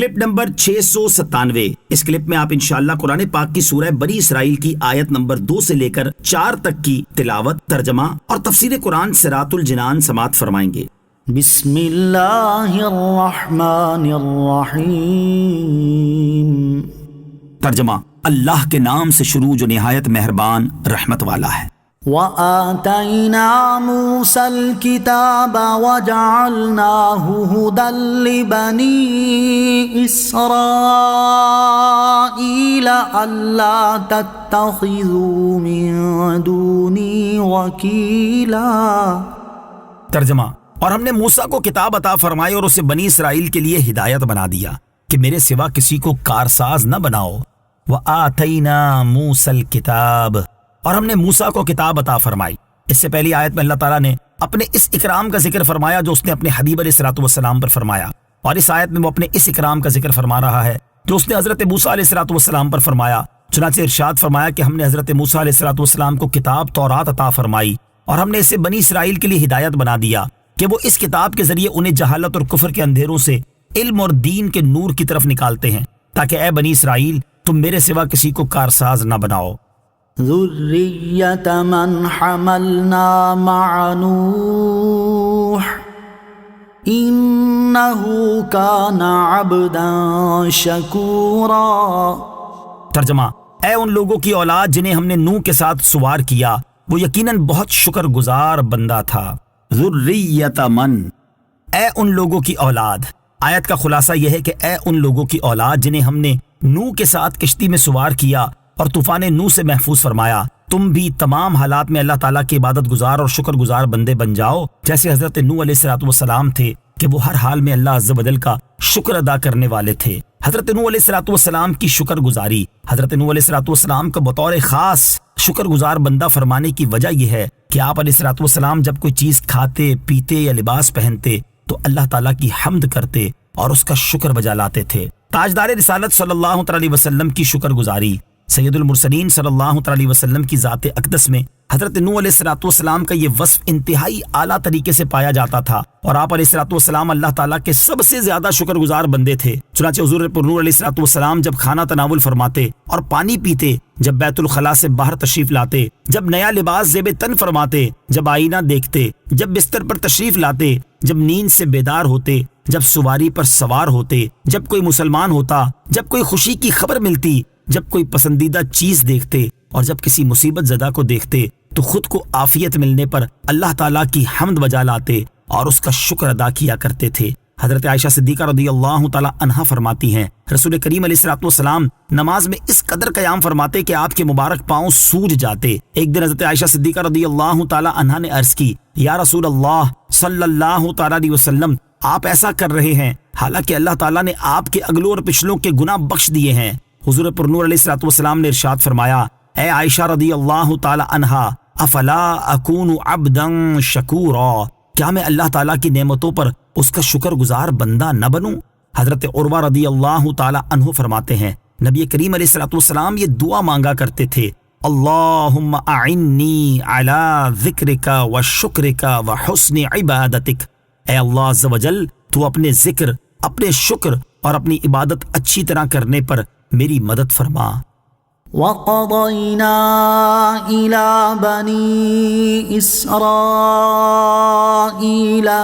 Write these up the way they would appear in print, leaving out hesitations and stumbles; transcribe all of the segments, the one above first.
Clip number 697۔ اس clip میں آپ انشاءاللہ قرآن پاک کی سورہ بنی اسرائیل کی آیت نمبر 2 سے لے کر 4 تک کی تلاوت، ترجمہ اور تفسیر قرآن صراط الجنان سماعت فرمائیں گے۔ بسم اللہ الرحمن الرحیم۔ ترجمہ: اللہ کے نام سے شروع جو نہایت مہربان رحمت والا ہے۔ وَآتَيْنَا مُوسَى الْكِتَابَ وَجَعَلْنَاهُ هُدًى لِبَنِي إِسْرَائِيلَ أَلَّا تَتَّخِذُوا مِن دُونِي وَكِيلًا۔ ترجمہ: اور ہم نے موسیٰ کو کتاب عطا فرمائی اور اسے بنی اسرائیل کے لیے ہدایت بنا دیا کہ میرے سوا کسی کو کارساز نہ بناؤ۔ وَآتَيْنَا مُوسَى الْكِتَابَ، اور ہم نے موسیٰ کو کتاب عطا فرمائی۔ اس سے پہلی آیت میں اللہ تعالیٰ نے اپنے اس اکرام کا ذکر فرمایا جو اس نے اپنے حبیب علیہ الصلوۃ والسلام پر فرمایا، اور اس آیت میں وہ اپنے اس اکرام کا ذکر فرما رہا ہے جو اس نے حضرت موسیٰ علیہ الصلوۃ والسلام پر فرمایا۔ چنانچہ ارشاد فرمایا کہ ہم نے حضرت موسیٰ علیہ الصلوۃ والسلام کو کتاب تورات عطا فرمائی، اور ہم نے اسے بنی اسرائیل کے لیے ہدایت بنا دیا کہ وہ اس کتاب کے ذریعے انہیں جہالت اور کفر کے اندھیروں سے علم اور دین کے نور کی طرف نکالتے ہیں، تاکہ اے بنی اسرائیل تم میرے سوا کسی کو کارساز نہ بناؤ۔ ذُرِّيَّةَ مَنْ حَمَلْنَا مَعَ نُوحٍ إِنَّهُ كَانَ عَبْدًا شَكُورًا۔ ترجمہ: اے ان لوگوں کی اولاد جنہیں ہم نے نوح کے ساتھ سوار کیا، وہ یقیناً بہت شکر گزار بندہ تھا۔ ذُرِّيَّةَ مَن، اے ان لوگوں کی اولاد۔ آیت کا خلاصہ یہ ہے کہ اے ان لوگوں کی اولاد جنہیں ہم نے نوح کے ساتھ کشتی میں سوار کیا اور طوفان نوح سے محفوظ فرمایا، تم بھی تمام حالات میں اللہ تعالیٰ کے عبادت گزار اور شکر گزار بندے بن جاؤ، جیسے حضرت نوح علیہ الصلوۃ والسلام تھے کہ وہ ہر حال میں اللہ عز و جل کا شکر ادا کرنے والے تھے۔ حضرت نوح علیہ الصلوۃ والسلام کی شکر گزاری، حضرت نوح علیہ الصلوۃ والسلام کو بطور خاص شکر گزار بندہ فرمانے کی وجہ یہ ہے کہ آپ علیہ الصلوۃ والسلام جب کوئی چیز کھاتے، پیتے یا لباس پہنتے تو اللہ تعالیٰ کی حمد کرتے اور اس کا شکر بجا لاتے تھے۔ تاجدار رسالت صلی اللہ علیہ وسلم کی شکر گزاری، سید المرسلین صلی اللہ علیہ وسلم کی ذات اقدس میں حضرت نوح علیہ الصلوۃ والسلام کا یہ وصف انتہائی اعلیٰ طریقے سے پایا جاتا تھا، اور آپ علیہ الصلوۃ والسلام اللہ تعالیٰ کے سب سے زیادہ شکر گزار بندے تھے۔ چنانچہ حضور پر نور علیہ الصلوۃ والسلام جب کھانا تناول فرماتے اور پانی پیتے، جب بیت الخلاء سے باہر تشریف لاتے، جب نیا لباس زیب تن فرماتے، جب آئینہ دیکھتے، جب بستر پر تشریف لاتے، جب نیند سے بیدار ہوتے، جب سواری پر سوار ہوتے، جب کوئی مسلمان ہوتا، جب کوئی خوشی کی خبر ملتی، جب کوئی پسندیدہ چیز دیکھتے، اور جب کسی مصیبت زدہ کو دیکھتے تو خود کو عافیت ملنے پر اللہ تعالیٰ کی حمد بجا لاتے اور اس کا شکر ادا کیا کرتے تھے۔ حضرت عائشہ صدیقہ رضی اللہ تعالیٰ عنہا فرماتی ہیں، رسول کریم علیہ الصلوۃ والسلام نماز میں اس قدر قیام فرماتے کہ آپ کے مبارک پاؤں سوج جاتے۔ ایک دن حضرت عائشہ صدیقہ رضی اللہ تعالیٰ عنہا نے عرض کی، یا رسول اللہ صلی اللہ تعالیٰ علیہ وسلم، آپ ایسا کر رہے ہیں حالانکہ اللہ تعالیٰ نے آپ کے اگلوں اور پچھلوں کے گناہ بخش دیے ہیں۔ حضور پر نور علیہ الصلوۃ والسلام نے ارشاد فرمایا، اے عائشہ رضی اللہ تعالی عنہا، افلا اکون عبدا شکورا، کیا میں اللہ تعالیٰ کی نعمتوں پر اس کا شکر گزار بندہ نہ بنوں؟ حضرت عروہ رضی اللہ تعالی عنہ فرماتے ہیں، نبی کریم علیہ الصلوۃ والسلام یہ دعا مانگا کرتے تھے، اللہم اعنی علی ذکرک و شکرک و حسن عبادتک، اے اللہ عز و جل تو اپنے ذکر، اپنے شکر اور اپنی عبادت اچھی طرح کرنے پر میری مدد فرما۔ وَقَضَيْنَا إِلَى بَنِي إِسْرَائِيلَ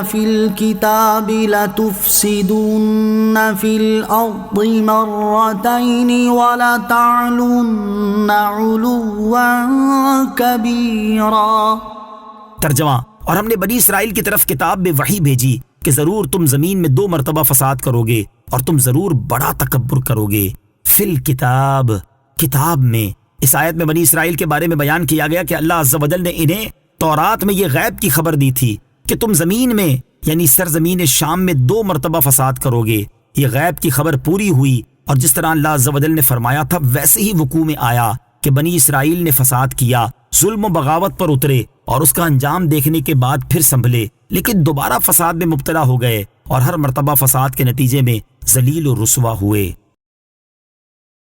فِي الْكِتَابِ لَتُفْسِدُنَّ فِي الْأَرْضِ مَرَّتَيْنِ وَلَتَعْلُنَّ عُلُوًّا كَبِيرًا۔ ترجمہ: اور ہم نے بنی اسرائیل کی طرف کتاب میں وحی بھیجی کہ ضرور تم زمین میں 2 مرتبہ فساد کرو گے اور تم ضرور بڑا تکبر کرو گے۔ فی الکتاب، کتاب میں۔ اس آیت میں بنی اسرائیل کے بارے میں بیان کیا گیا کہ اللہ عز و جل نے انہیں تورات میں یہ غیب کی خبر دی تھی کہ تم زمین میں یعنی سرزمین شام میں 2 مرتبہ فساد کرو گے۔ یہ غیب کی خبر پوری ہوئی، اور جس طرح اللہ عز و جل نے فرمایا تھا ویسے ہی وقوع میں آیا کہ بنی اسرائیل نے فساد کیا، ظلم و بغاوت پر اترے اور اس کا انجام دیکھنے کے بعد پھر سنبھلے، لیکن دوبارہ فساد میں مبتلا ہو گئے اور ہر مرتبہ فساد کے نتیجے میں ذلیل و رسوا ہوئے۔